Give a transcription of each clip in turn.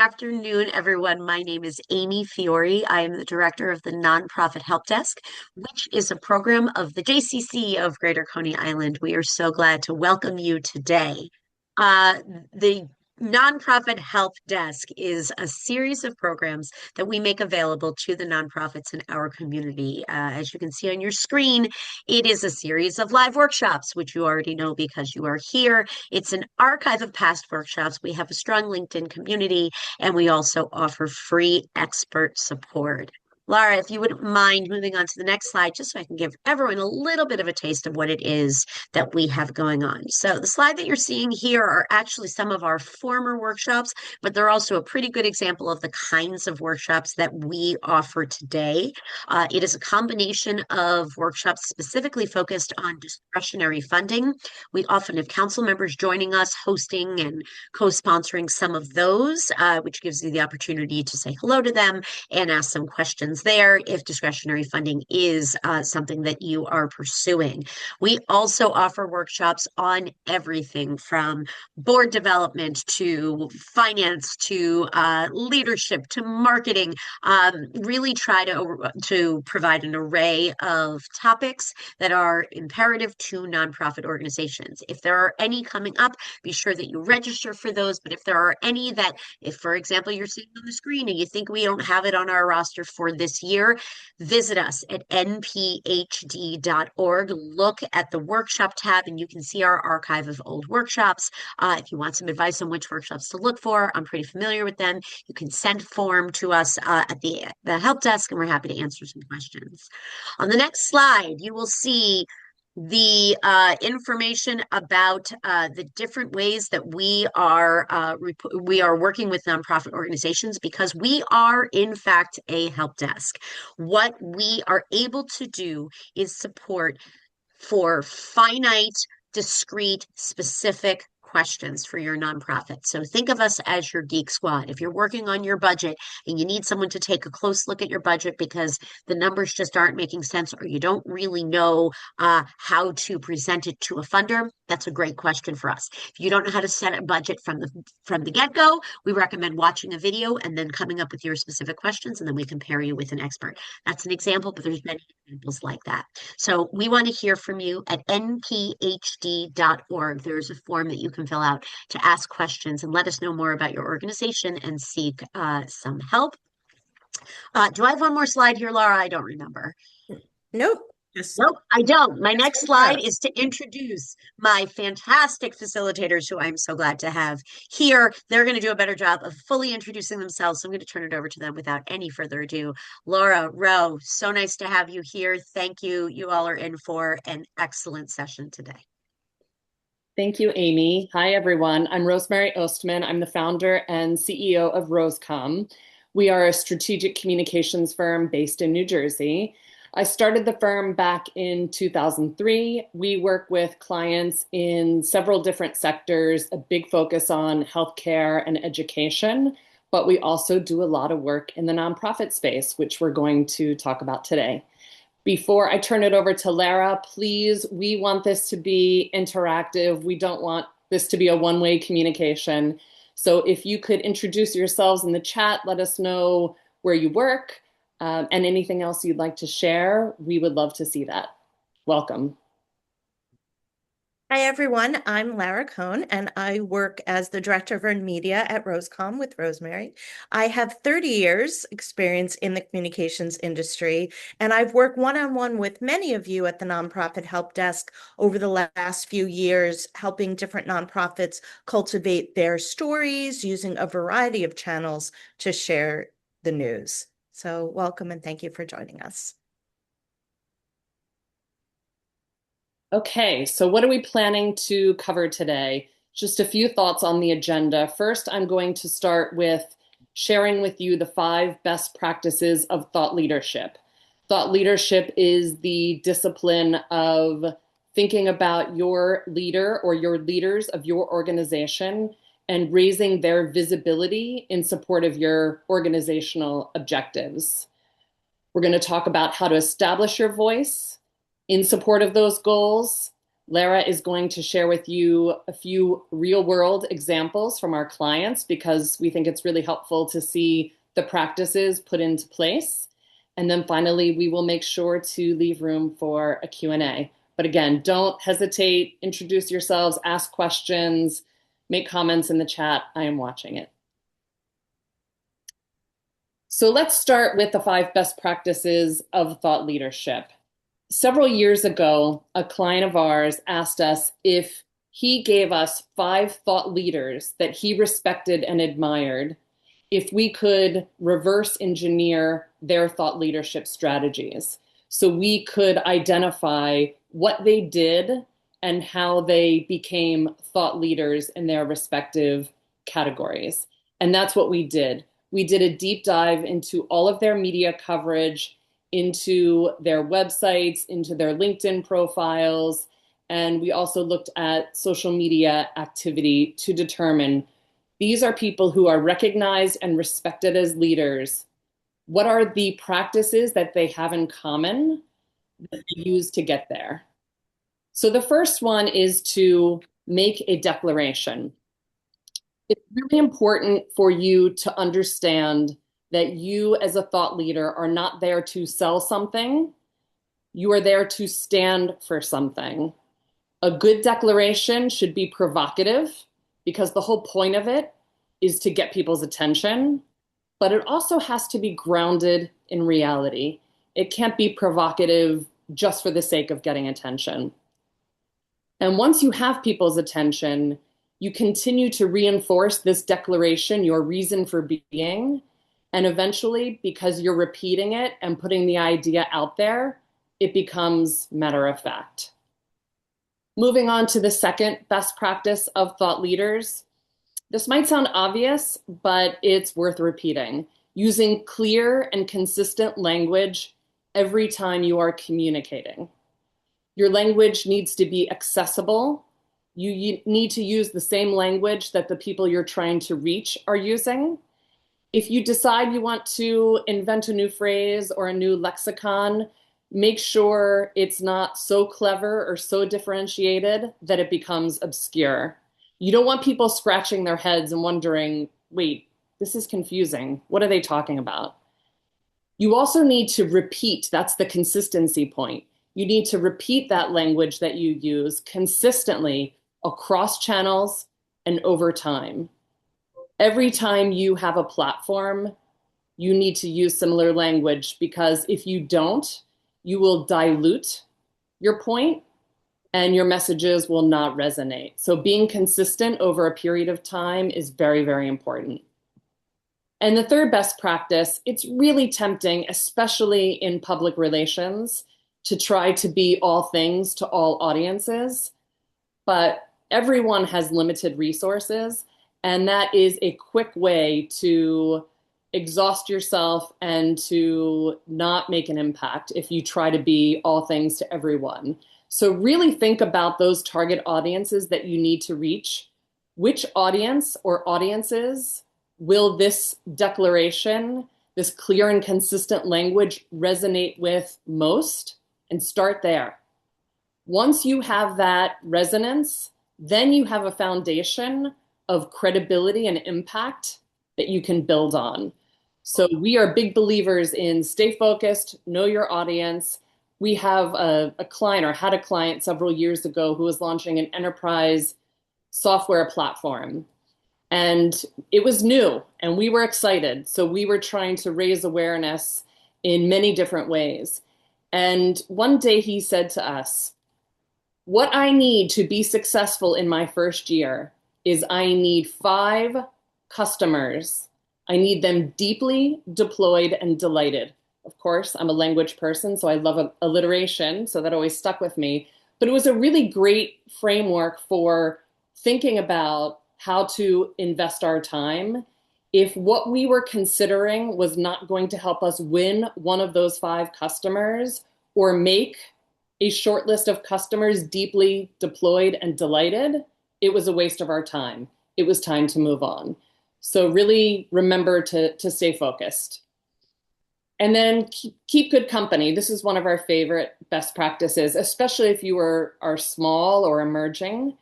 Afternoon, everyone. My name is Amy Fiore. I am the director of the Nonprofit Help Desk, which is a program of the JCC of Greater Coney Island. We are so glad to welcome you today. Uh, the Nonprofit Help Desk is a series of programs that we make available to the nonprofits in our community. As you can see on your screen, it is a series of live workshops, which you already know because you are here. It's an archive of past workshops. We have a strong LinkedIn community, and we also offer free expert support. Laura, if you wouldn't mind moving on to the next slide, just so I can give everyone a little bit of a taste of what it is that we have going on. So the slide that you're seeing here are actually some of our former workshops, but they're also a pretty good example of the kinds of workshops that we offer today. It is a combination of workshops specifically focused on discretionary funding. We often have council members joining us, hosting and co-sponsoring some of those, which gives you the opportunity to say hello to them and ask some questions there if discretionary funding is something that you are pursuing. We also offer workshops on everything from board development to finance to leadership to marketing. Really try to provide an array of topics that are imperative to nonprofit organizations. If there are any coming up, be sure that you register for those. But if there are any that, if for example, you're seeing on the screen and you think we don't have it on our roster for this year, visit us at nphd.org. Look at the workshop tab and you can see our archive of old workshops. If you want some advice on which workshops to look for, I'm pretty familiar with them. You can send form to us at the help desk, and we're happy to answer some questions. On the next slide, you will see the information about the different ways that we are working with nonprofit organizations, because we are in fact a help desk. What we are able to do is support for finite, discrete, specific questions for your nonprofit. So think of us as your geek squad. If you're working on your budget and you need someone to take a close look at your budget because the numbers just aren't making sense, or you don't really know how to present it to a funder, that's a great question for us. If you don't know how to set a budget from the get-go, we recommend watching a video and then coming up with your specific questions, and then we can pair you with an expert. That's an example, but there's many examples like that. So we want to hear from you at nphd.org. There's a form that you can fill out to ask questions and let us know more about your organization and seek some help. Do I have one more slide here, Laura? I don't remember. Nope. Nope, I don't. My next slide is to introduce my fantastic facilitators, who I'm so glad to have here. They're going to do a better job of fully introducing themselves, so I'm going to turn it over to them without any further ado. Laura, Ro, so nice to have you here. Thank you. You all are in for an excellent session today. Thank you, Amy. Hi, everyone. I'm Rosemary Ostman. I'm the founder and CEO of Rosecom. We are a strategic communications firm based in New Jersey. I started the firm back in 2003. We work with clients in several different sectors, a big focus on healthcare and education, but we also do a lot of work in the nonprofit space, which we're going to talk about today. Before I turn it over to Lara, please, we want this to be interactive. We don't want this to be a one-way communication. So if you could introduce yourselves in the chat, let us know where you work, and anything else you'd like to share, we would love to see that. Welcome. Hi, everyone. I'm Lara Cohn, and I work as the Director of Earned Media at Rosecom with Rosemary. I have 30 years experience in the communications industry, and I've worked one-on-one with many of you at the Nonprofit Help Desk over the last few years, helping different nonprofits cultivate their stories using a variety of channels to share the news. So welcome and thank you for joining us. Okay, so what are we planning to cover today? Just a few thoughts on the agenda. First, I'm going to start with sharing with you the 5 best practices of thought leadership. Thought leadership is the discipline of thinking about your leader or your leaders of your organization and raising their visibility in support of your organizational objectives. We're going to talk about how to establish your voice in support of those goals, Lara is going to share with you a few real world examples from our clients because we think it's really helpful to see the practices put into place. And then finally, we will make sure to leave room for a Q&A. But again, don't hesitate, introduce yourselves, ask questions, make comments in the chat. I am watching it. So let's start with the 5 best practices of thought leadership. Several years ago, a client of ours asked us if he gave us 5 thought leaders that he respected and admired, if we could reverse engineer their thought leadership strategies. So we could identify what they did and how they became thought leaders in their respective categories. And that's what we did. We did a deep dive into all of their media coverage, into their websites, into their LinkedIn profiles, and we also looked at social media activity to determine these are people who are recognized and respected as leaders. What are the practices that they have in common that they use to get there? So the first one is to make a declaration. It's really important for you to understand that you as a thought leader are not there to sell something. You are there to stand for something. A good declaration should be provocative because the whole point of it is to get people's attention, but it also has to be grounded in reality. It can't be provocative just for the sake of getting attention. And once you have people's attention, you continue to reinforce this declaration, your reason for being, and eventually, because you're repeating it and putting the idea out there, it becomes matter of fact. Moving on to the second best practice of thought leaders. This might sound obvious, but it's worth repeating. Using clear and consistent language every time you are communicating. Your language needs to be accessible. You need to use the same language that the people you're trying to reach are using. If you decide you want to invent a new phrase or a new lexicon, make sure it's not so clever or so differentiated that it becomes obscure. You don't want people scratching their heads and wondering, wait, this is confusing. What are they talking about? You also need to repeat. That's the consistency point. You need to repeat that language that you use consistently across channels and over time. Every time you have a platform, you need to use similar language because if you don't, you will dilute your point and your messages will not resonate. So being consistent over a period of time is very, very important. And the third best practice, it's really tempting, especially in public relations, to try to be all things to all audiences, but everyone has limited resources, and that is a quick way to exhaust yourself and to not make an impact if you try to be all things to everyone. So really think about those target audiences that you need to reach. Which audience or audiences will this declaration, this clear and consistent language resonate with most? And start there. Once you have that resonance, then you have a foundation of credibility and impact that you can build on. So we are big believers in stay focused, know your audience. We have a client or had a client several years ago who was launching an enterprise software platform. And it was new and we were excited. So we were trying to raise awareness in many different ways. And one day he said to us, what I need to be successful in my first year is I need 5 customers. I need them deeply deployed and delighted. Of course, I'm a language person, so I love alliteration, so that always stuck with me. But it was a really great framework for thinking about how to invest our time if what we were considering was not going to help us win one of those 5 customers or make a short list of customers deeply deployed and delighted, it was a waste of our time. It was time to move on. So really remember to stay focused. And then keep good company. This is one of our favorite best practices, especially if you are small or emerging.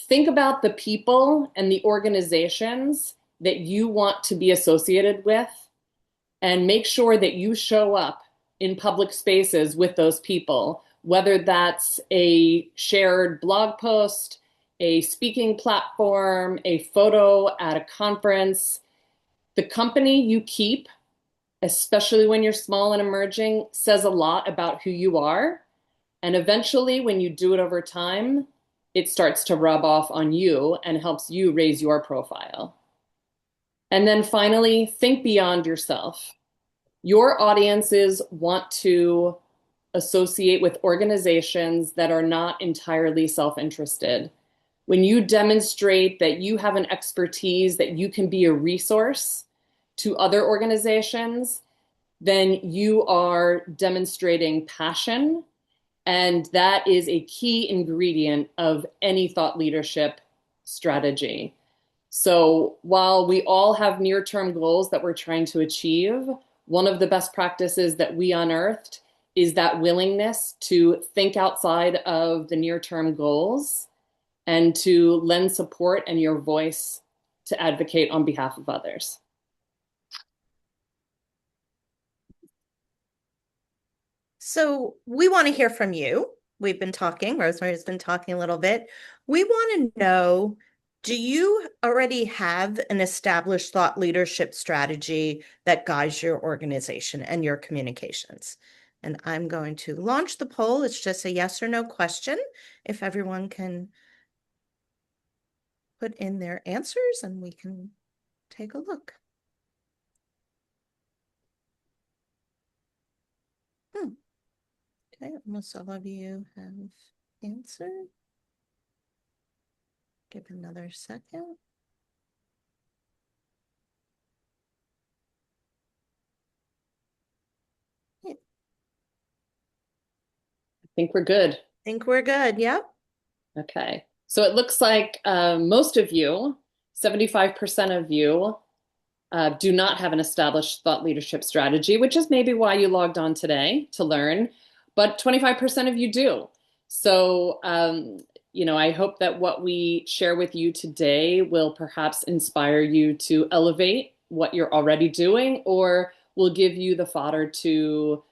Think about the people and the organizations that you want to be associated with, and make sure that you show up in public spaces with those people, whether that's a shared blog post, a speaking platform, a photo at a conference. The company you keep, especially when you're small and emerging, says a lot about who you are. And eventually, when you do it over time, it starts to rub off on you and helps you raise your profile. And then finally, think beyond yourself. Your audiences want to associate with organizations that are not entirely self-interested. When you demonstrate that you have an expertise, that you can be a resource to other organizations, then you are demonstrating passion. And that is a key ingredient of any thought leadership strategy. So while we all have near-term goals that we're trying to achieve, one of the best practices that we unearthed is that willingness to think outside of the near-term goals and to lend support and your voice to advocate on behalf of others. So we want to hear from you. We've been talking, Rosemary's been talking a little bit. We want to know, do you already have an established thought leadership strategy that guides your organization and your communications? And I'm going to launch the poll. It's just a yes or no question. If everyone can put in their answers and we can take a look. Okay, almost all of you have answered. Give another second. Yeah, I think we're good. I think we're good. Yep. Okay. So it looks like most of you, 75% of you, do not have an established thought leadership strategy, which is maybe why you logged on today to learn, but 25% of you do. So, I hope that what we share with you today will perhaps inspire you to elevate what you're already doing, or will give you the fodder to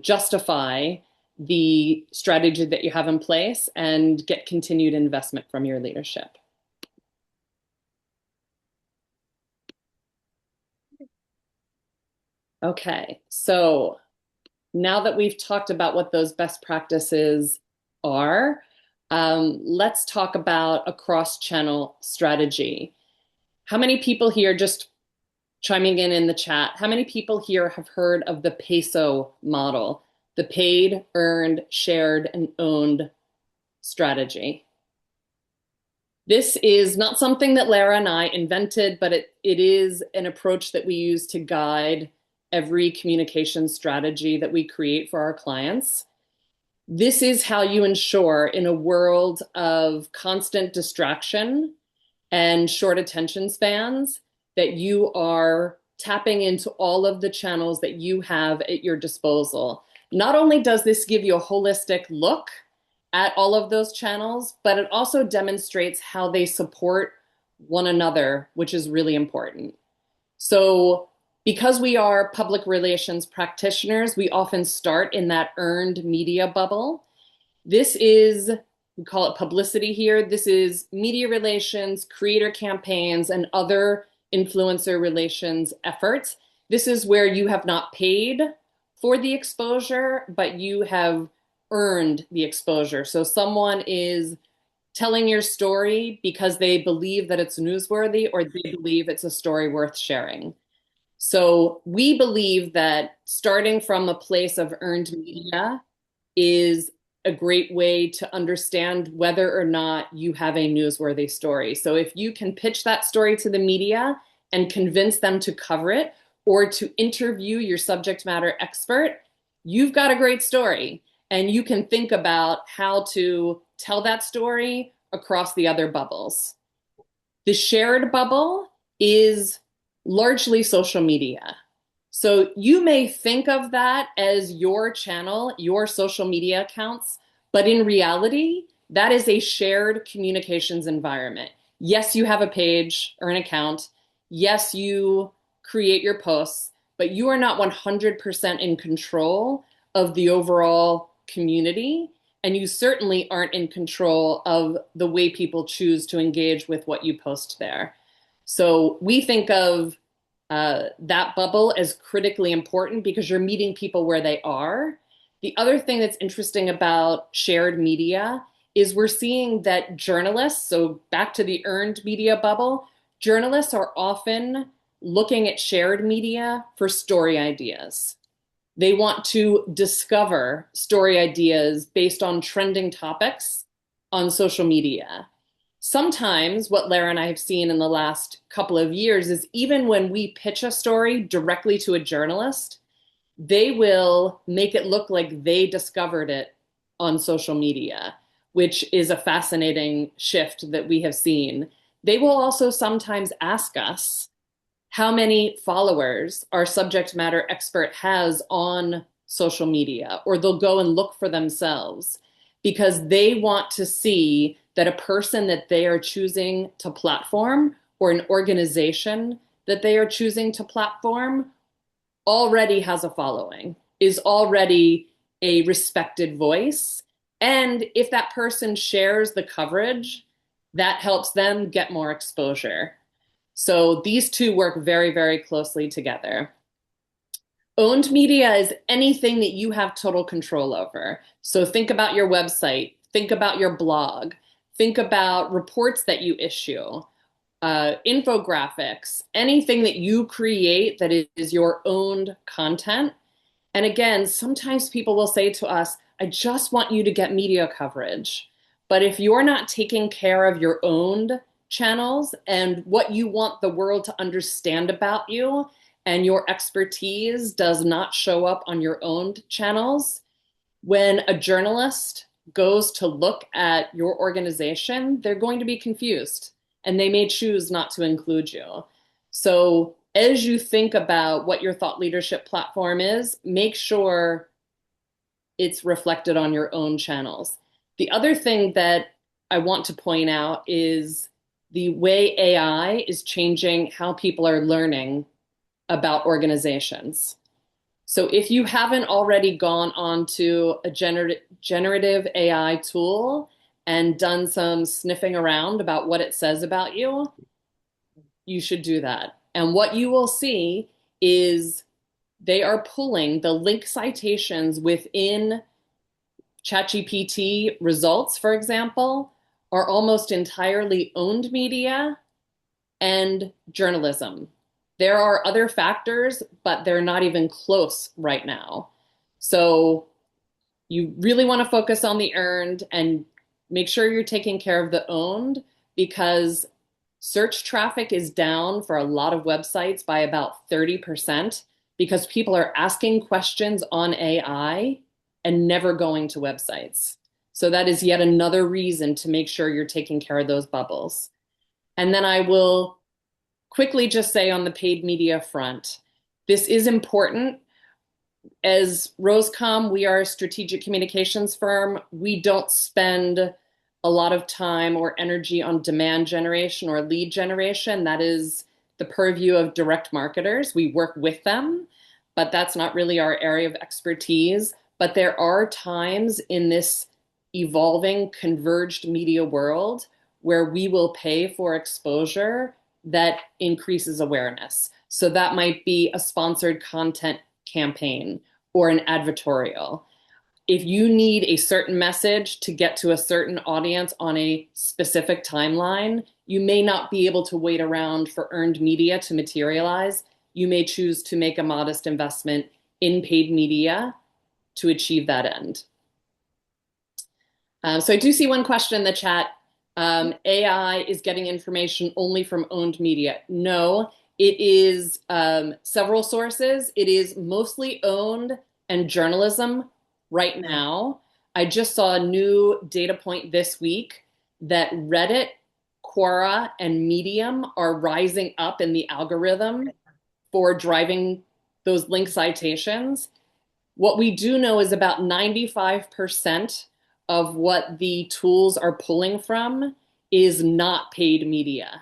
justify the strategy that you have in place and get continued investment from your leadership. Okay, so now that we've talked about what those best practices are, let's talk about a cross-channel strategy. How many people here, just chiming in the chat, how many people here have heard of the PESO model, the paid, earned, shared, and owned strategy? This is not something that Lara and I invented, but it is an approach that we use to guide every communication strategy that we create for our clients. This is how you ensure, in a world of constant distraction and short attention spans, that you are tapping into all of the channels that you have at your disposal. Not only does this give you a holistic look at all of those channels, but it also demonstrates how they support one another, which is really important. So because we are public relations practitioners, we often start in that earned media bubble. This is, we call it publicity here. This is media relations, creator campaigns, and other influencer relations efforts. This is where you have not paid for the exposure, but you have earned the exposure. So someone is telling your story because they believe that it's newsworthy, or they believe it's a story worth sharing. So we believe that starting from a place of earned media is a great way to understand whether or not you have a newsworthy story. So if you can pitch that story to the media and convince them to cover it, or to interview your subject matter expert, you've got a great story. And you can think about how to tell that story across the other bubbles. The shared bubble is largely social media. So you may think of that as your channel, your social media accounts, but in reality, that is a shared communications environment. Yes, you have a page or an account. Yes, you create your posts, but you are not 100% in control of the overall community. And you certainly aren't in control of the way people choose to engage with what you post there. So we think of that bubble as critically important because you're meeting people where they are. The other thing that's interesting about shared media is we're seeing that journalists, so back to the earned media bubble, journalists are often looking at shared media for story ideas. They want to discover story ideas based on trending topics on social media. Sometimes what Lara and I have seen in the last couple of years is even when we pitch a story directly to a journalist, they will make it look like they discovered it on social media, which is a fascinating shift that we have seen. They will also sometimes ask us how many followers our subject matter expert has on social media, or they'll go and look for themselves because they want to see that a person that they are choosing to platform or an organization that they are choosing to platform already has a following, is already a respected voice. And if that person shares the coverage, that helps them get more exposure. So these two work very, very closely together. Owned media is anything that you have total control over. So think about your website, think about your blog, think about reports that you issue, infographics, anything that you create that is your owned content. And again, sometimes people will say to us, I just want you to get media coverage. But if you're not taking care of your owned channels and what you want the world to understand about you, and your expertise does not show up on your owned channels, when a journalist goes to look at your organization, they're going to be confused and they may choose not to include you. So as you think about what your thought leadership platform is, make sure it's reflected on your own channels. The other thing that I want to point out is the way AI is changing how people are learning about organizations. So if you haven't already gone on to a generative AI tool and done some sniffing around about what it says about you, you should do that. And what you will see is they are pulling the link citations within ChatGPT results, for example, are almost entirely owned media and journalism. There are other factors, but they're not even close right now. So you really want to focus on the earned and make sure you're taking care of the owned, because search traffic is down for a lot of websites by about 30% because people are asking questions on AI and never going to websites. So that is yet another reason to make sure you're taking care of those bubbles. And then I will quickly just say on the paid media front, this is important. As Rosecom, we are a strategic communications firm. We don't spend a lot of time or energy on demand generation or lead generation. That is the purview of direct marketers. We work with them, but that's not really our area of expertise. But there are times in this evolving converged media world where we will pay for exposure that increases awareness. So that might be a sponsored content campaign or an advertorial. If you need a certain message to get to a certain audience on a specific timeline, you may not be able to wait around for earned media to materialize. You may choose to make a modest investment in paid media to achieve that end. So I do see one question in the chat. AI is getting information only from owned media. No, it is several sources. It is mostly owned and journalism right now. I just saw a new data point this week that Reddit, Quora, and Medium are rising up in the algorithm for driving those link citations. What we do know is about 95% of what the tools are pulling from is not paid media.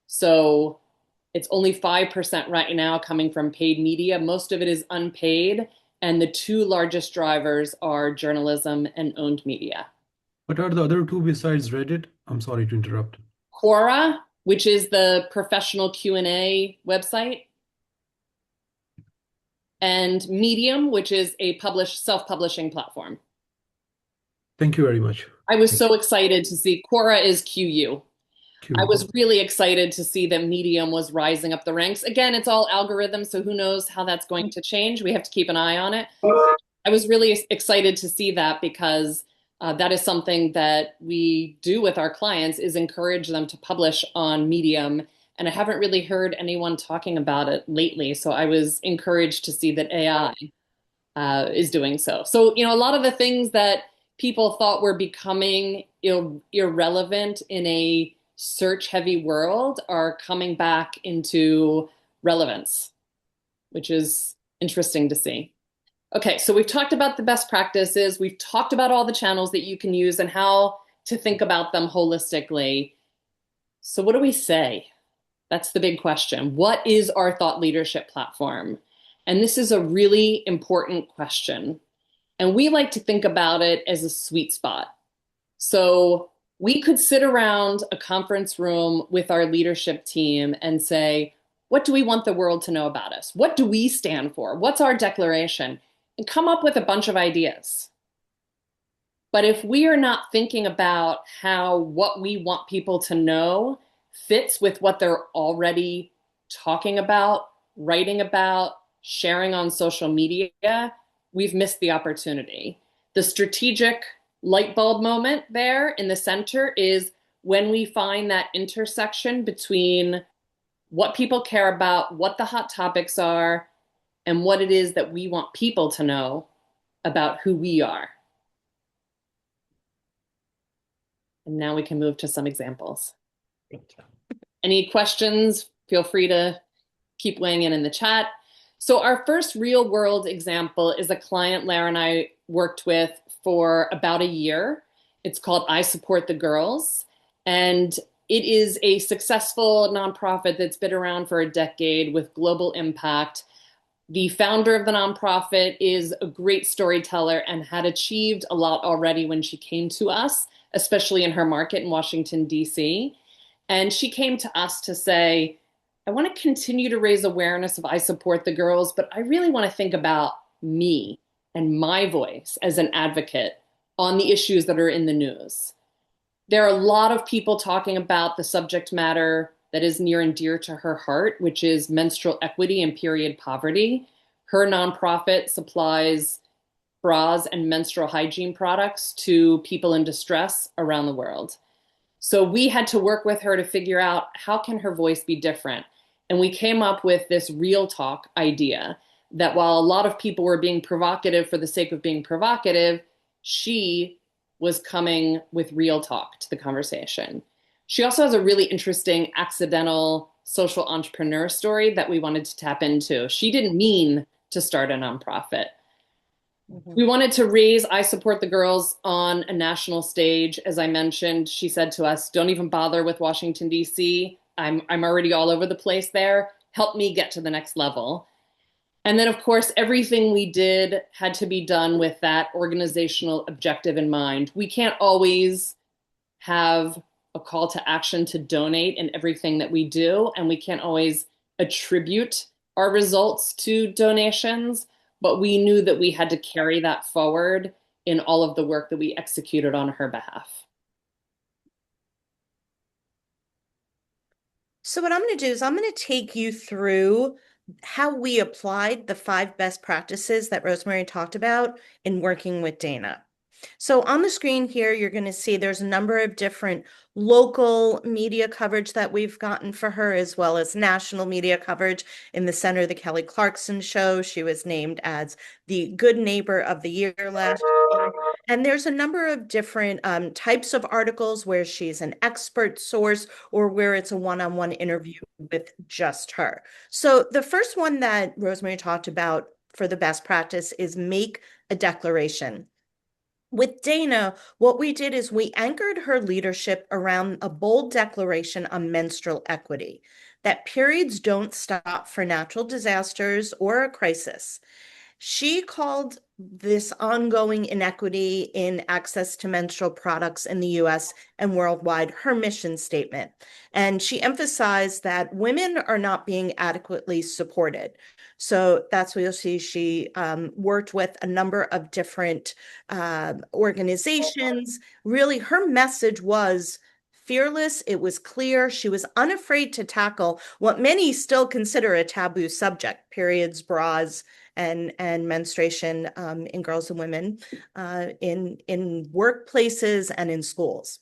So it's only 5% right now coming from paid media. Most of it is unpaid. And the two largest drivers are journalism and owned media. What are the other two besides Reddit? I'm sorry to interrupt. Quora, which is the professional Q&A website, and Medium, which is a self-publishing platform. Thank you very much. I was Thank so excited to see Quora is QU. I you. was really excited to see that Medium was rising up the ranks. Again, it's all algorithms, so who knows how that's going to change. We have to keep an eye on it. I was really excited to see that because that is something that we do with our clients is encourage them to publish on Medium. And I haven't really heard anyone talking about it lately. So I was encouraged to see that AI is doing so. So, a lot of the things that people thought were becoming irrelevant in a search heavy world are coming back into relevance, which is interesting to see. Okay, so we've talked about the best practices. We've talked about all the channels that you can use and how to think about them holistically. So what do we say? That's the big question. What is our thought leadership platform? And this is a really important question. And we like to think about it as a sweet spot. So we could sit around a conference room with our leadership team and say, what do we want the world to know about us? What do we stand for? What's our declaration? And come up with a bunch of ideas. But if we are not thinking about how what we want people to know fits with what they're already talking about, writing about, sharing on social media, we've missed the opportunity. The strategic light bulb moment there in the center is when we find that intersection between what people care about, what the hot topics are, and what it is that we want people to know about who we are. And now we can move to some examples. Any questions? Feel free to keep weighing in the chat. So our first real world example is a client Lara and I worked with for about a year. It's called I Support the Girls. And it is a successful nonprofit that's been around for a decade with global impact. The founder of the nonprofit is a great storyteller and had achieved a lot already when she came to us, especially in her market in Washington, D.C. And she came to us to say, I want to continue to raise awareness of I Support the Girls, but I really want to think about me and my voice as an advocate on the issues that are in the news. There are a lot of people talking about the subject matter that is near and dear to her heart, which is menstrual equity and period poverty. Her nonprofit supplies bras and menstrual hygiene products to people in distress around the world. So we had to work with her to figure out how can her voice be different. And we came up with this real talk idea that while a lot of people were being provocative for the sake of being provocative, she was coming with real talk to the conversation. She also has a really interesting accidental social entrepreneur story that we wanted to tap into. She didn't mean to start a nonprofit. We wanted to raise I Support the Girls on a national stage. As I mentioned, she said to us, don't even bother with Washington, D.C. I'm already all over the place there. Help me get to the next level. And then, of course, everything we did had to be done with that organizational objective in mind. We can't always have a call to action to donate in everything that we do, and we can't always attribute our results to donations, but we knew that we had to carry that forward in all of the work that we executed on her behalf. So what I'm going to do is I'm going to take you through how we applied the 5 best practices that Rosemary talked about in working with Dana. So on the screen here, you're going to see there's a number of different local media coverage that we've gotten for her, as well as national media coverage. In the center, the Kelly Clarkson Show. She was named as the Good Neighbor of the Year last year. And there's a number of different types of articles where she's an expert source or where it's a one-on-one interview with just her. So the first one that Rosemary talked about for the best practice is make a declaration. With Dana, what we did is we anchored her leadership around a bold declaration on menstrual equity, that periods don't stop for natural disasters or a crisis. She called this ongoing inequity in access to menstrual products in the US and worldwide her mission statement. And she emphasized that women are not being adequately supported. So that's what you'll see. She worked with a number of different organizations. Really, her message was fearless. It was clear. She was unafraid to tackle what many still consider a taboo subject, periods, bras, and menstruation in girls and women in workplaces and in schools.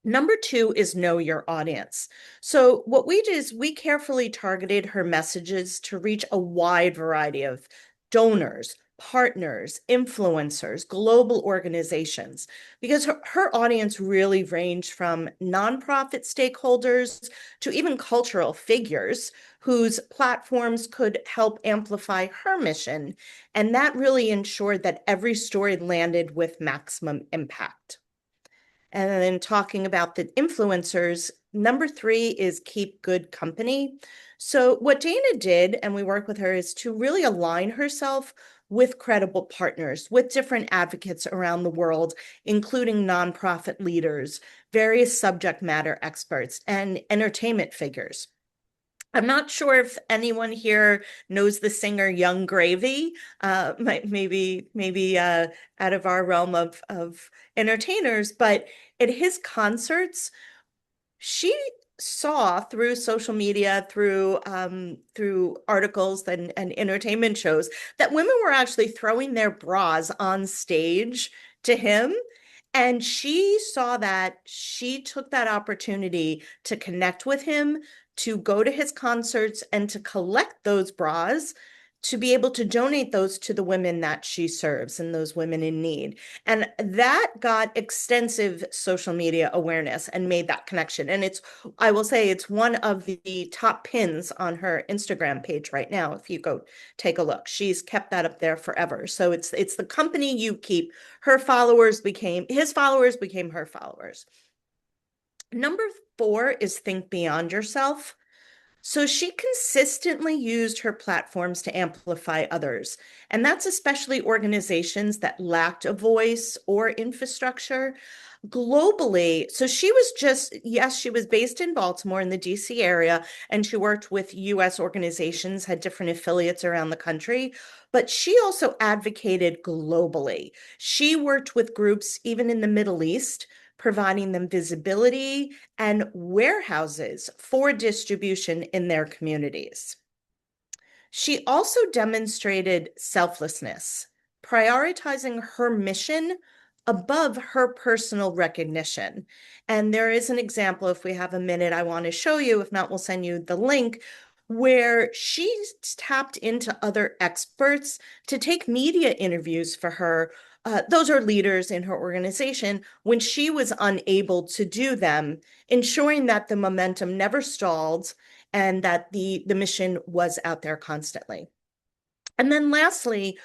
Number two is know your audience. So what we did is we carefully targeted her messages to reach a wide variety of donors, partners, influencers, global organizations, because her audience really ranged from nonprofit stakeholders to even cultural figures whose platforms could help amplify her mission. And that really ensured that every story landed with maximum impact. And then talking about the influencers, number three is keep good company. So what Dana did, and we work with her, is to really align herself with credible partners, with different advocates around the world, including nonprofit leaders, various subject matter experts, and entertainment figures. I'm not sure if anyone here knows the singer Young Gravy, maybe out of our realm of entertainers, but at his concerts, she saw through social media, through articles and entertainment shows that women were actually throwing their bras on stage to him. And she saw that, she took that opportunity to connect with him, to go to his concerts, and to collect those bras to be able to donate those to the women that she serves and those women in need. And that got extensive social media awareness and made that connection. And it's, I will say, it's one of the top pins on her Instagram page right now. If you go take a look, she's kept that up there forever. So it's the company you keep. His followers became her followers. Number four is think beyond yourself. So she consistently used her platforms to amplify others. And that's especially organizations that lacked a voice or infrastructure globally. So she was yes, she was based in Baltimore in the DC area, and she worked with US organizations, had different affiliates around the country, but she also advocated globally. She worked with groups even in the Middle East, providing them visibility and warehouses for distribution in their communities. She also demonstrated selflessness, prioritizing her mission above her personal recognition. And there is an example, if we have a minute, I want to show you. If not, we'll send you the link, where she tapped into other experts to take media interviews for her. Those are leaders in her organization when she was unable to do them, ensuring that the momentum never stalled and that the mission was out there constantly. And then lastly,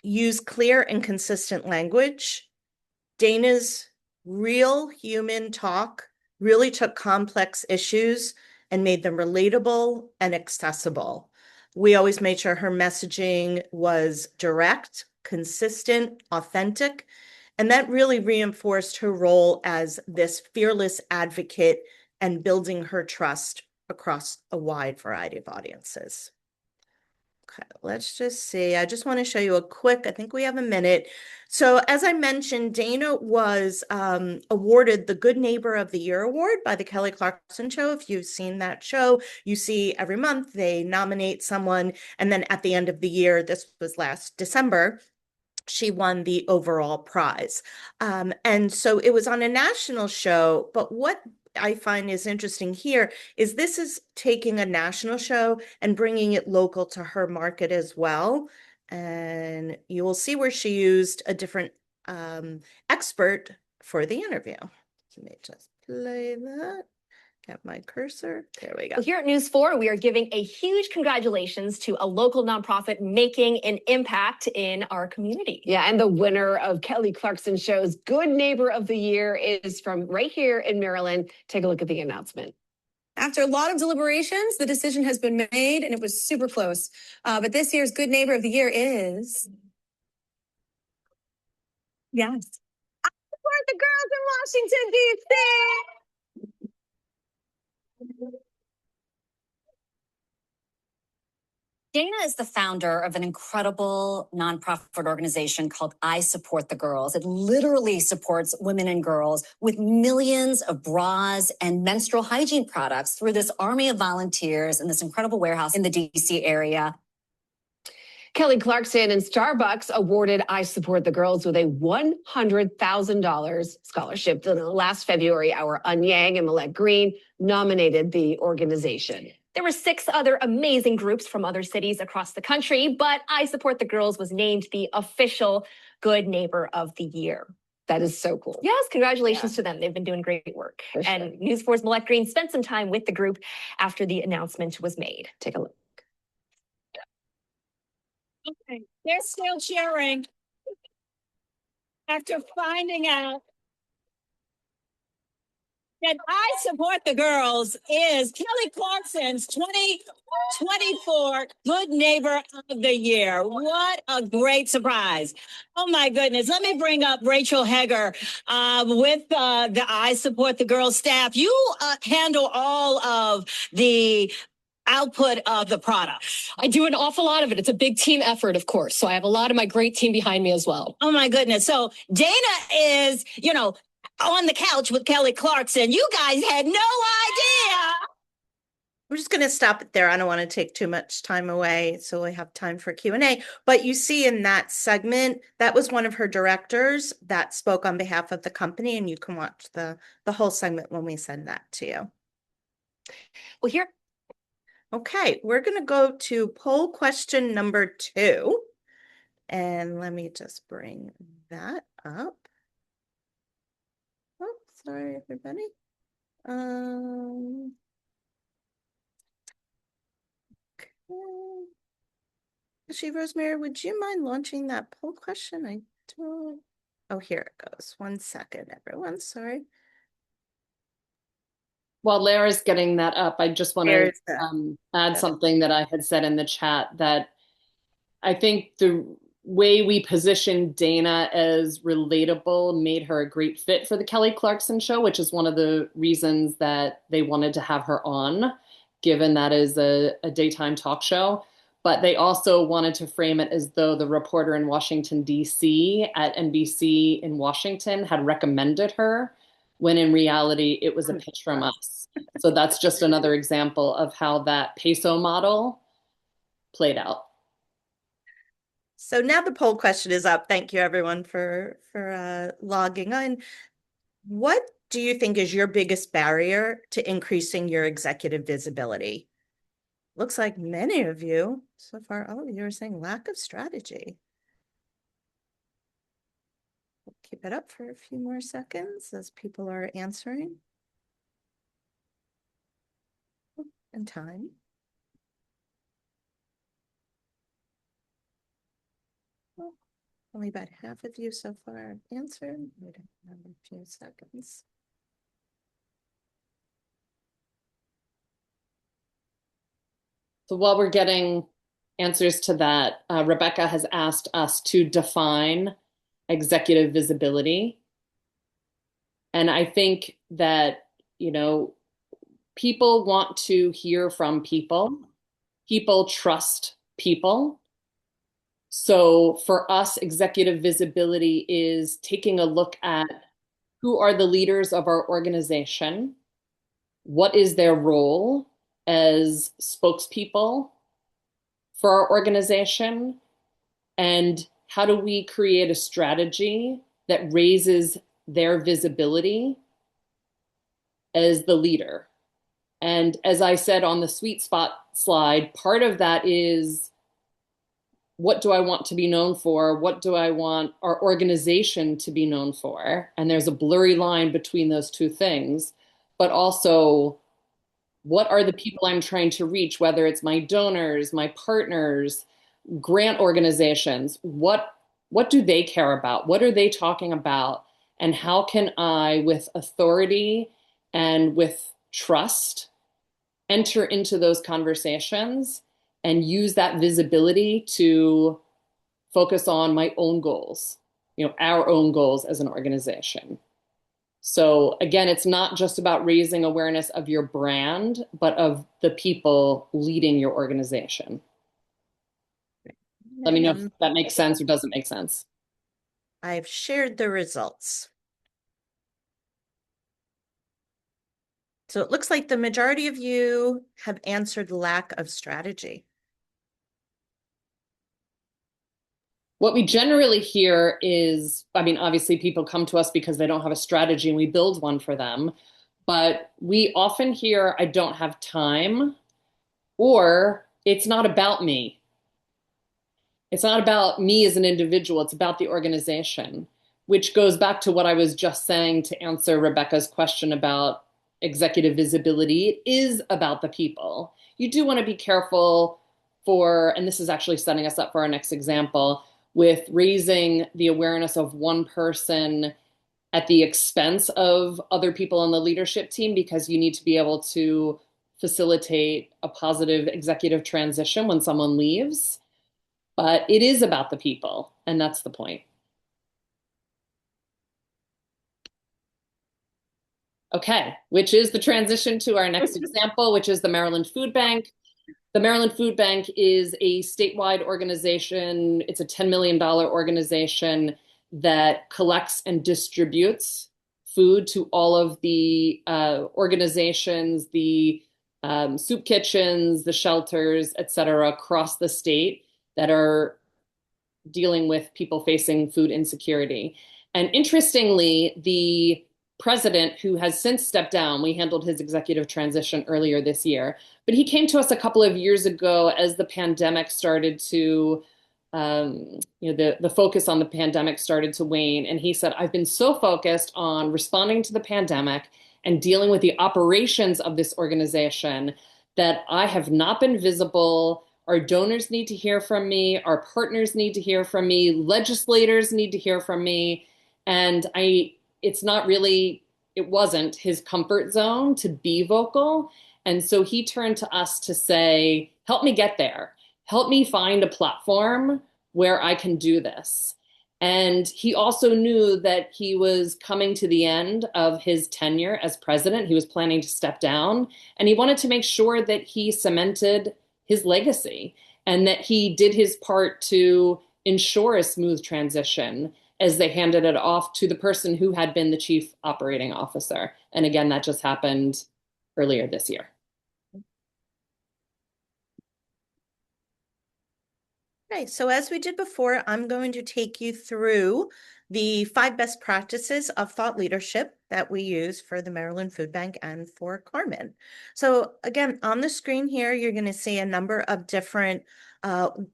use clear and consistent language. Dana's real human talk really took complex issues and made them relatable and accessible. We always made sure her messaging was direct, consistent, authentic, and that really reinforced her role as this fearless advocate and building her trust across a wide variety of audiences. Okay, let's just see. I just want to show you a quick, I think we have a minute. So as I mentioned, Dana was awarded the Good Neighbor of the Year award by the Kelly Clarkson Show. If you've seen that show, you see every month they nominate someone. And then at the end of the year, this was last December, she won the overall prize. And so it was on a national show, but what I find is interesting here is this is taking a national show and bringing it local to her market as well. And you will see where she used a different expert for the interview. Let me just play that. Get my cursor. There we go. Well, here at News 4, we are giving a huge congratulations to a local nonprofit making an impact in our community. Yeah, and the winner of Kelly Clarkson Show's Good Neighbor of the Year is from right here in Maryland. Take a look at the announcement. After a lot of deliberations, the decision has been made, and it was super close. But this year's Good Neighbor of the Year is... Yes. I support the girls in Washington, D.C. Dana is the founder of an incredible nonprofit organization called I Support the Girls. It literally supports women and girls with millions of bras and menstrual hygiene products through this army of volunteers in this incredible warehouse in the DC area. Kelly Clarkson and Starbucks awarded I Support the Girls with a $100,000 scholarship. Last February, our Anyang and Millette Green nominated the organization. There were 6 other amazing groups from other cities across the country, but I Support the Girls was named the official Good Neighbor of the Year. That is so cool. Yes, congratulations to them. They've been doing great work. For sure. And News 4's Millette Green spent some time with the group after the announcement was made. Take a look. Okay, they're still cheering after finding out that I Support the Girls is Kelly Clarkson's 2024 Good Neighbor of the Year. What a great surprise. Oh my goodness. Let me bring up Rachel Heger with the I Support the Girls staff. You handle all of the output of the product. I do an awful lot of it. It's a big team effort, of course. So I have a lot of my great team behind me as well. Oh my goodness. So Dana is, on the couch with Kelly Clarkson. You guys had no idea. I'm just going to stop it there. I don't want to take too much time away, so we have time for Q&A. But you see in that segment, that was one of her directors that spoke on behalf of the company, and you can watch the whole segment when we send that to you. Well, here. Okay, we're going to go to poll question number 2. And let me just bring that up. Oh, sorry, everybody. Okay. Actually, Rosemary, would you mind launching that poll question? I don't. Oh, here it goes. 1 second, everyone. Sorry. While Lara's getting that up, I just want to add something that I had said in the chat, that I think the way we positioned Dana as relatable made her a great fit for the Kelly Clarkson Show, which is one of the reasons that they wanted to have her on, given that is a daytime talk show. But they also wanted to frame it as though the reporter in Washington, D.C. at NBC in Washington had recommended her, when in reality, it was a pitch from us. So that's just another example of how that peso model played out. So now the poll question is up. Thank you, everyone, for logging on. What do you think is your biggest barrier to increasing your executive visibility? Looks like many of you, so far, all of you are saying lack of strategy. We'll keep it up for a few more seconds as people are answering. And time. Well, only about half of you so far have answered. Wait a few seconds. So while we're getting answers to that, Rebecca has asked us to define executive visibility. And I think that, people want to hear from people. People trust people. So for us, executive visibility is taking a look at who are the leaders of our organization, what is their role as spokespeople for our organization, and how do we create a strategy that raises their visibility as the leader? And as I said on the sweet spot slide, part of that is, what do I want to be known for? What do I want our organization to be known for? And there's a blurry line between those two things. But also, what are the people I'm trying to reach, whether it's my donors, my partners, grant organizations? What do they care about? What are they talking about? And how can I, with authority and with trust, enter into those conversations and use that visibility to focus on my own goals, our own goals as an organization. So again, it's not just about raising awareness of your brand, but of the people leading your organization. Let me know if that makes sense or doesn't make sense. I've shared the results. So it looks like the majority of you have answered lack of strategy. What we generally hear is, obviously people come to us because they don't have a strategy and we build one for them. But we often hear, I don't have time, or it's not about me. It's not about me as an individual, it's about the organization, which goes back to what I was just saying to answer Rebecca's question about executive visibility. It is about the people. You do want to be careful for, and this is actually setting us up for our next example, with raising the awareness of one person at the expense of other people on the leadership team, because you need to be able to facilitate a positive executive transition when someone leaves. But it is about the people, and that's the point. Okay, which is the transition to our next example, which is the Maryland Food Bank. The Maryland Food Bank is a statewide organization. It's a $10 million organization that collects and distributes food to all of the organizations, the soup kitchens, the shelters, et cetera, across the state that are dealing with people facing food insecurity. And interestingly, the president, who has since stepped down, we handled his executive transition earlier this year, but he came to us a couple of years ago as the pandemic started to, the focus on the pandemic started to wane. And he said, I've been so focused on responding to the pandemic and dealing with the operations of this organization that I have not been visible. Our donors need to hear from me. Our partners need to hear from me. Legislators need to hear from me. And it wasn't his comfort zone to be vocal. And so he turned to us to say, help me get there. Help me find a platform where I can do this. And he also knew that he was coming to the end of his tenure as president. He was planning to step down, and he wanted to make sure that he cemented his legacy and that he did his part to ensure a smooth transition as they handed it off to the person who had been the chief operating officer. And again, that just happened earlier this year. Okay, so as we did before, I'm going to take you through the 5 best practices of thought leadership that we use for the Maryland Food Bank and for Carmen. So again, on the screen here, you're going to see a number of different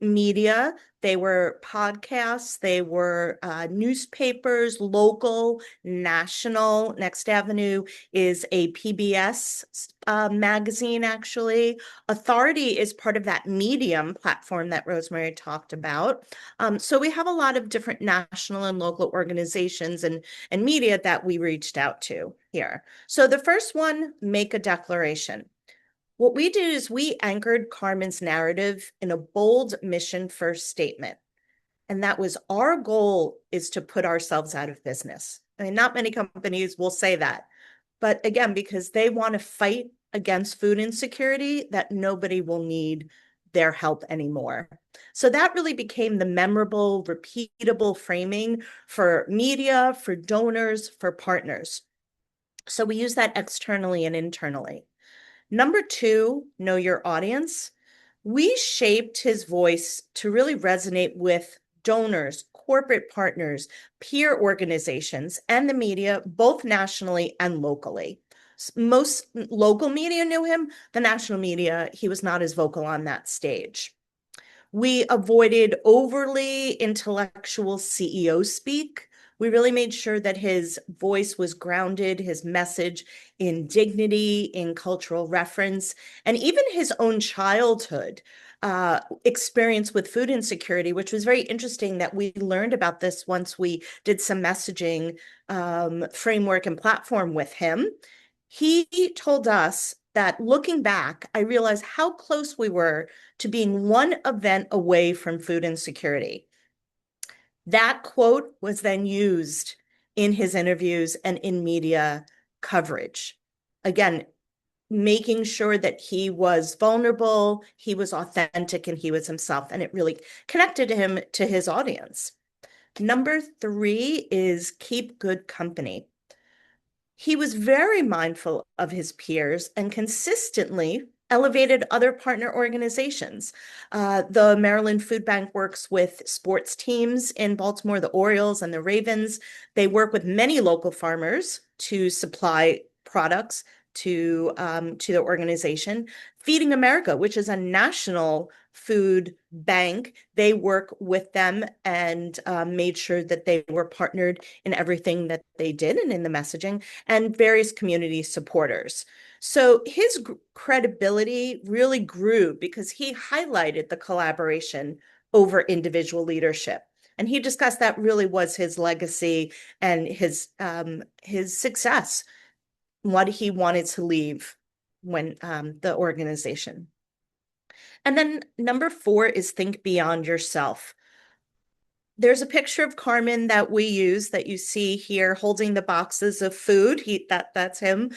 media. They were podcasts, they were newspapers, local, national. Next Avenue is a PBS magazine, actually. Authority is part of that Medium platform that Rosemary talked about. So we have a lot of different national and local organizations and media that we reached out to here. So the first one, make a declaration. What we did is we anchored Carmen's narrative in a bold mission-first statement. And that was, our goal is to put ourselves out of business. I mean, not many companies will say that. But again, because they want to fight against food insecurity, that nobody will need their help anymore. So that really became the memorable, repeatable framing for media, for donors, for partners. So we use that externally and internally. Number 2, know your audience. We shaped his voice to really resonate with donors, corporate partners, peer organizations, and the media, both nationally and locally. Most local media knew him. The national media, he was not as vocal on that stage. We avoided overly intellectual CEO speak. We really made sure that his voice was grounded, his message in dignity, in cultural reference, and even his own childhood experience with food insecurity, which was very interesting that we learned about this once we did some messaging framework and platform with him. He told us that looking back, I realized how close we were to being one event away from food insecurity. That quote was then used in his interviews and in media coverage. Again, making sure that he was vulnerable, he was authentic, and he was himself. And it really connected him to his audience. Number 3 is keep good company. He was very mindful of his peers and consistently elevated other partner organizations. The Maryland Food Bank works with sports teams in Baltimore, the Orioles and the Ravens. They work with many local farmers to supply products to the organization. Feeding America, which is a national food bank, they work with them and made sure that they were partnered in everything that they did and in the messaging, and various community supporters. So his credibility really grew because he highlighted the collaboration over individual leadership. And he discussed that really was his legacy and his success, what he wanted to leave when the organization. And then number 4 is think beyond yourself. There's a picture of Carmen that we use that you see here holding the boxes of food. That's him.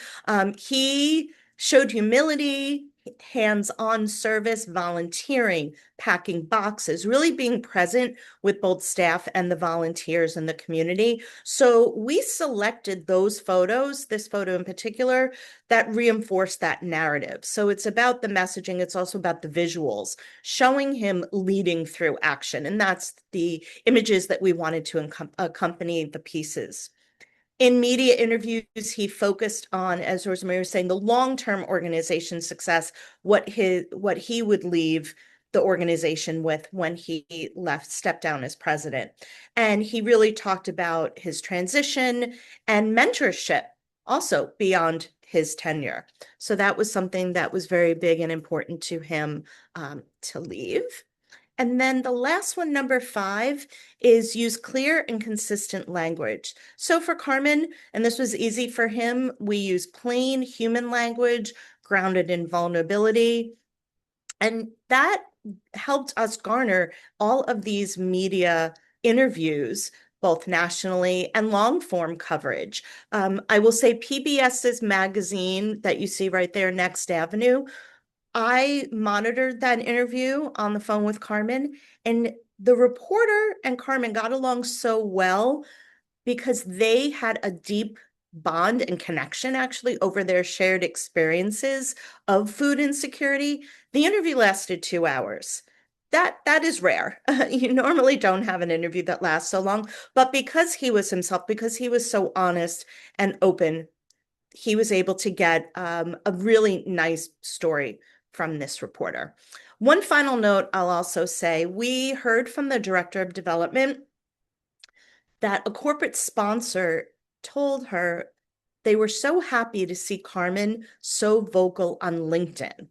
He showed humility, hands-on service, volunteering, packing boxes, really being present with both staff and the volunteers in the community. So we selected those photos, this photo in particular, that reinforce that narrative. So it's about the messaging. It's also about the visuals, showing him leading through action. And that's the images that we wanted to accompany the pieces. In media interviews, he focused on, as Rosemary was saying, the long-term organization success, what he would leave the organization with when he stepped down as president. And he really talked about his transition and mentorship also beyond his tenure. So that was something that was very big and important to him to leave. And then the last one, number 5, is use clear and consistent language. So for Carmen, and this was easy for him, we use plain human language, grounded in vulnerability. And that helped us garner all of these media interviews, both nationally and long form coverage. I will say PBS's magazine that you see right there, Next Avenue, I monitored that interview on the phone with Carmen, and the reporter and Carmen got along so well because they had a deep bond and connection actually over their shared experiences of food insecurity. The interview lasted 2 hours. That is rare. You normally don't have an interview that lasts so long, but because he was himself, because he was so honest and open, he was able to get a really nice story from this reporter. One final note I'll also say, we heard from the director of development that a corporate sponsor told her they were so happy to see Carmen so vocal on LinkedIn.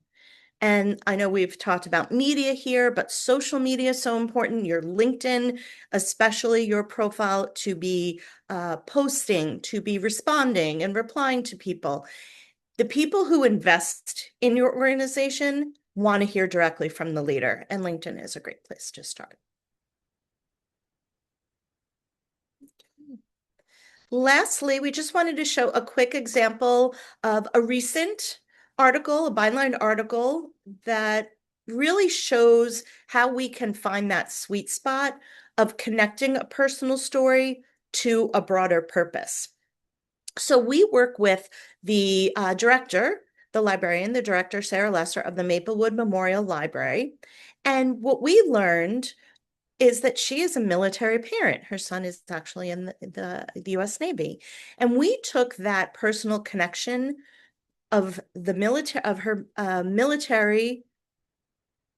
And I know we've talked about media here, but social media is so important. Your LinkedIn, especially your profile, to be posting, to be responding and replying to people. The people who invest in your organization want to hear directly from the leader, and LinkedIn is a great place to start. Lastly, we just wanted to show a quick example of a recent article, a byline article that really shows how we can find that sweet spot of connecting a personal story to a broader purpose. So we work with the director, the librarian, the director, Sarah Lesser of the Maplewood Memorial Library. And what we learned is that she is a military parent. Her son is actually in the US Navy. And we took that personal connection of the military, of her military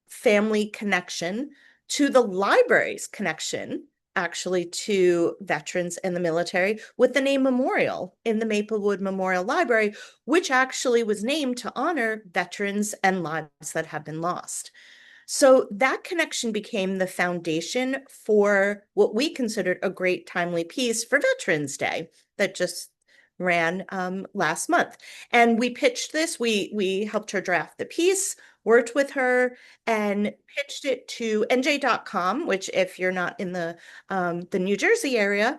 family connection, to the library's connection actually to veterans in the military, with the name Memorial in the Maplewood Memorial Library, which actually was named to honor veterans and lives that have been lost. So that connection became the foundation for what we considered a great timely piece for Veterans Day that just ran last month. And we pitched this, we helped her draft the piece, worked with her, and pitched it to NJ.com, which, if you're not in the New Jersey area,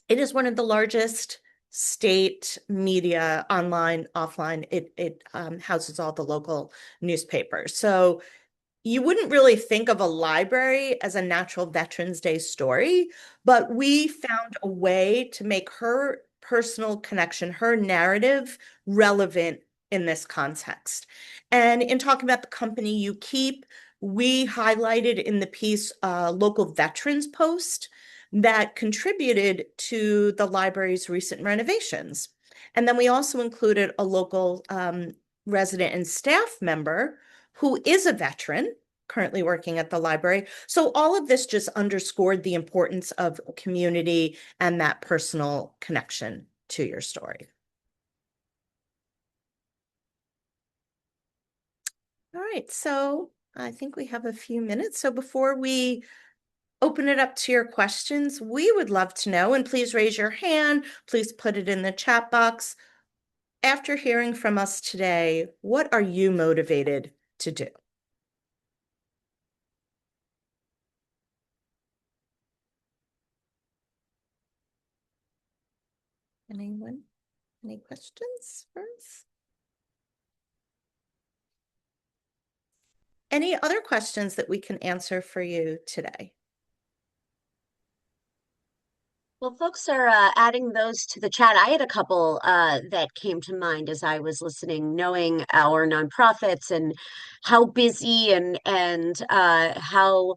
it is one of the largest state media, online, offline. It houses all the local newspapers. So you wouldn't really think of a library as a natural Veterans Day story, but we found a way to make her personal connection, her narrative, relevant in this context. And in talking about the company you keep, we highlighted in the piece a local veterans post that contributed to the library's recent renovations. And then we also included a local resident and staff member who is a veteran currently working at the library. So all of this just underscored the importance of community and that personal connection to your story. All right, so I think we have a few minutes. So before we open it up to your questions, we would love to know, and please raise your hand, please put it in the chat box. After hearing from us today, what are you motivated to do? Anyone? Any questions first? Any other questions that we can answer for you today? Well, folks are adding those to the chat. I had a couple that came to mind as I was listening, knowing our nonprofits and how busy and how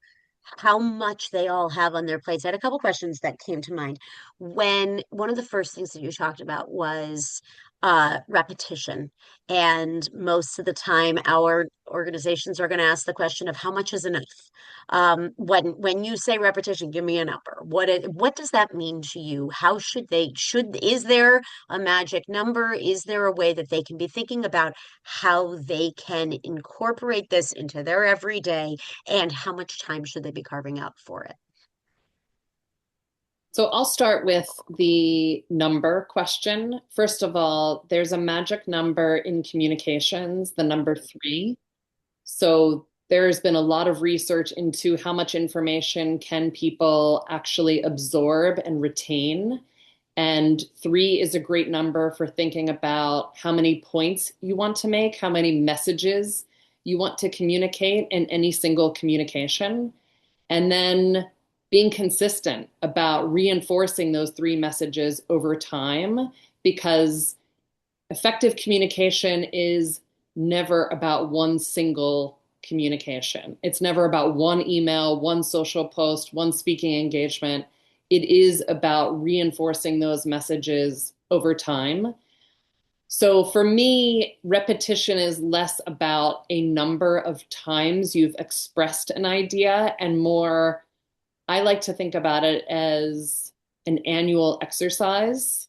much they all have on their plates. I had a couple questions that came to mind. When one of the first things that you talked about was repetition, and most of the time, our organizations are going to ask the question of how much is enough. When you say repetition, give me a number. What does that mean to you? How is there a magic number? Is there a way that they can be thinking about how they can incorporate this into their everyday, and how much time should they be carving out for it? So I'll start with the number question. First of all, there's a magic number in communications, the number 3. So there's been a lot of research into how much information can people actually absorb and retain. And 3 is a great number for thinking about how many points you want to make, how many messages you want to communicate in any single communication. And then being consistent about reinforcing those 3 messages over time, because effective communication is never about one single communication. It's never about one email, one social post, one speaking engagement. It is about reinforcing those messages over time. So for me, repetition is less about a number of times you've expressed an idea and more, I like to think about it as an annual exercise.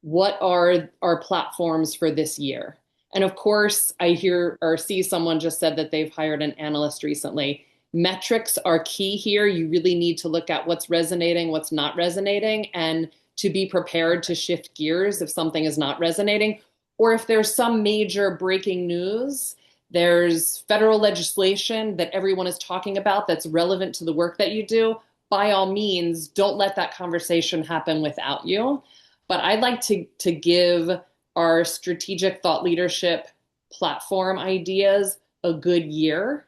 What are our platforms for this year? And of course, I hear or see someone just said that they've hired an analyst recently. Metrics are key here. You really need to look at what's resonating, what's not resonating, and to be prepared to shift gears if something is not resonating, or if there's some major breaking news. There's federal legislation that everyone is talking about that's relevant to the work that you do. By all means, don't let that conversation happen without you. But I'd like to give our strategic thought leadership platform ideas a good year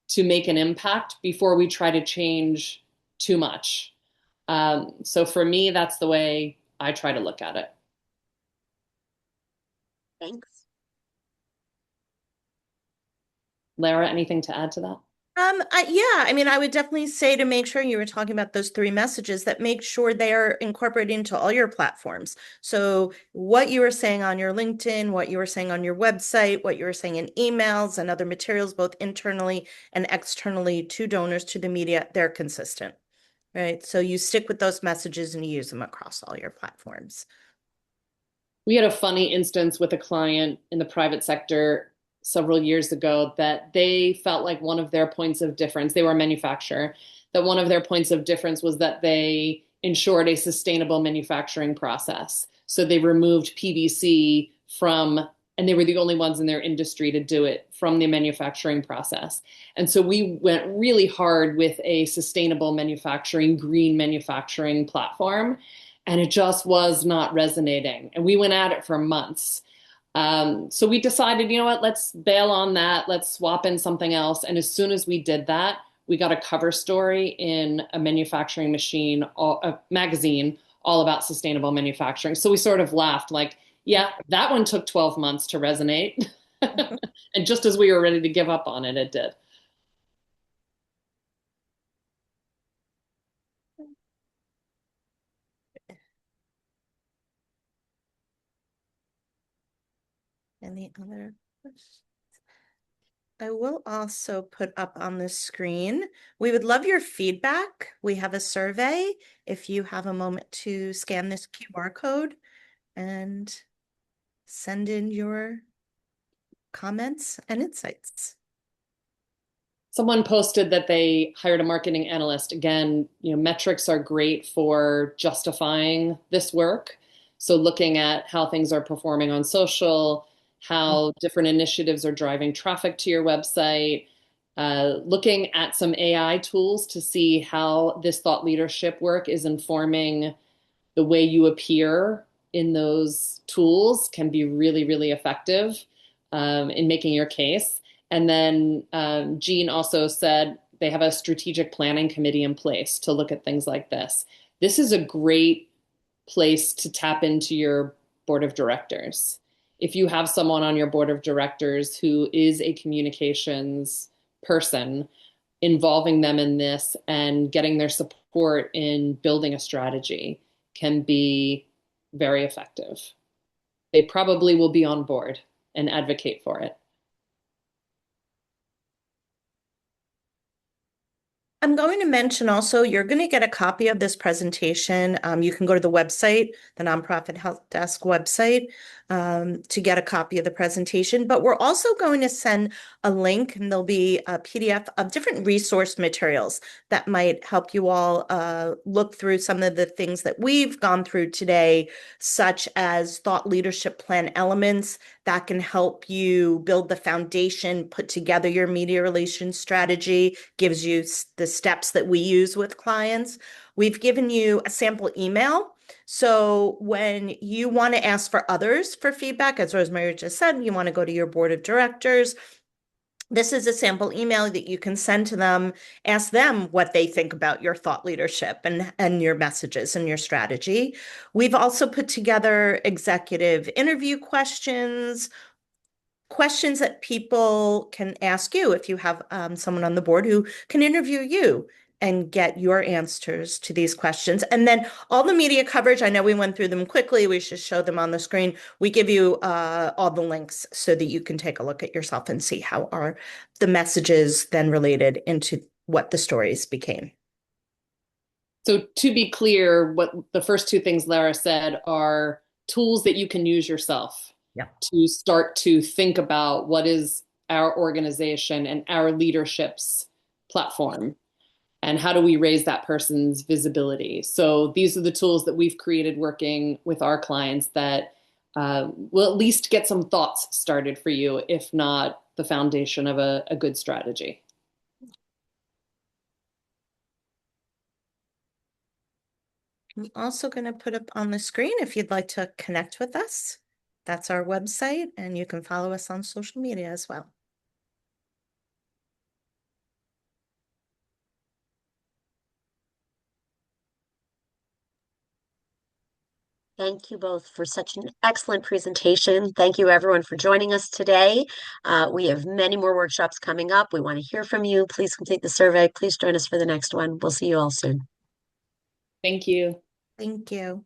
to make an impact before we try to change too much. So for me, that's the way I try to look at it. Thanks. Lara, anything to add to that? Yeah, I mean, I would definitely say to make sure you were talking about those three messages that make sure they are incorporated into all your platforms. So what you were saying on your LinkedIn, what you were saying on your website, what you were saying in emails and other materials, both internally and externally to donors, to the media, they're consistent, right? So you stick with those messages and you use them across all your platforms. We had a funny instance with a client in the private sector several years ago that they felt like one of their points of difference, they were a manufacturer, that one of their points of difference was that they ensured a sustainable manufacturing process. So they removed PVC from, and they were the only ones in their industry to do it, from the manufacturing process. And so we went really hard with a sustainable manufacturing, green manufacturing platform, and it just was not resonating. And we went at it for months. So we decided, you know what, let's bail on that. Let's swap in something else. And as soon as we did that, we got a cover story in a manufacturing a magazine all about sustainable manufacturing. So we sort of laughed like, yeah, that one took 12 months to resonate. And just as we were ready to give up on it, it did. Any other questions? I will also put up on the screen. We would love your feedback. We have a survey. If you have a moment to scan this QR code and send in your comments and insights. Someone posted that they hired a marketing analyst. Again, metrics are great for justifying this work. So looking at how things are performing on social, how different initiatives are driving traffic to your website, looking at some AI tools to see how this thought leadership work is informing the way you appear in those tools can be really, really effective in making your case. And then Jean also said they have a strategic planning committee in place to look at things like this. This is a great place to tap into your board of directors. If you have someone on your board of directors who is a communications person, involving them in this and getting their support in building a strategy can be very effective. They probably will be on board and advocate for it. I'm going to mention also, you're going to get a copy of this presentation. You can go to the website, the Nonprofit Help Desk website, to get a copy of the presentation. But we're also going to send a link, and there'll be a PDF of different resource materials that might help you all look through some of the things that we've gone through today, such as thought leadership plan elements that can help you build the foundation, put together your media relations strategy, gives you the steps that we use with clients. We've given you a sample email. So when you want to ask for others for feedback, as Rosemary just said, you want to go to your board of directors. This is a sample email that you can send to them, ask them what they think about your thought leadership and your messages and your strategy. We've also put together executive interview questions that people can ask you if you have someone on the board who can interview you and get your answers to these questions. And then all the media coverage, I know we went through them quickly. We should show them on the screen. We give you all the links so that you can take a look at yourself and see how are the messages then related into what the stories became. So to be clear, what the first two things Lara said are tools that you can use yourself to start to think about what is our organization and our leadership's platform and how do we raise that person's visibility. So these are the tools that we've created working with our clients that will at least get some thoughts started for you, if not the foundation of a good strategy. I'm also going to put up on the screen if you'd like to connect with us. That's our website, and you can follow us on social media as well. Thank you both for such an excellent presentation. Thank you, everyone, for joining us today. We have many more workshops coming up. We want to hear from you. Please complete the survey. Please join us for the next one. We'll see you all soon. Thank you. Thank you.